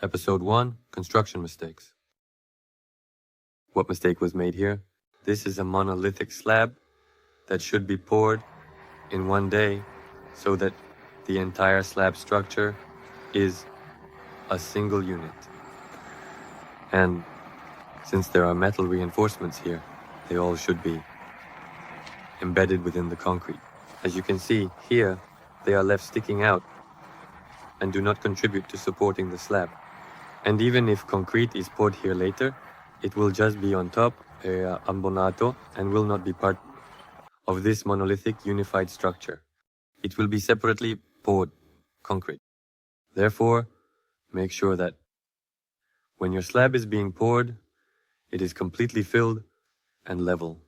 Episode 1, Construction Mistakes. What mistake was made here? This is a monolithic slab that should be poured in one day so that the entire slab structure is a single unit. And since there are metal reinforcements here, they all should be embedded within the concrete. As you can see here, they are left sticking out and do not contribute to supporting the slab. And even if concrete is poured here later, it will just be on top, ambonato, and will not be part of this monolithic unified structure. It will be separately poured concrete. Therefore, make sure that when your slab is being poured, it is completely filled and level.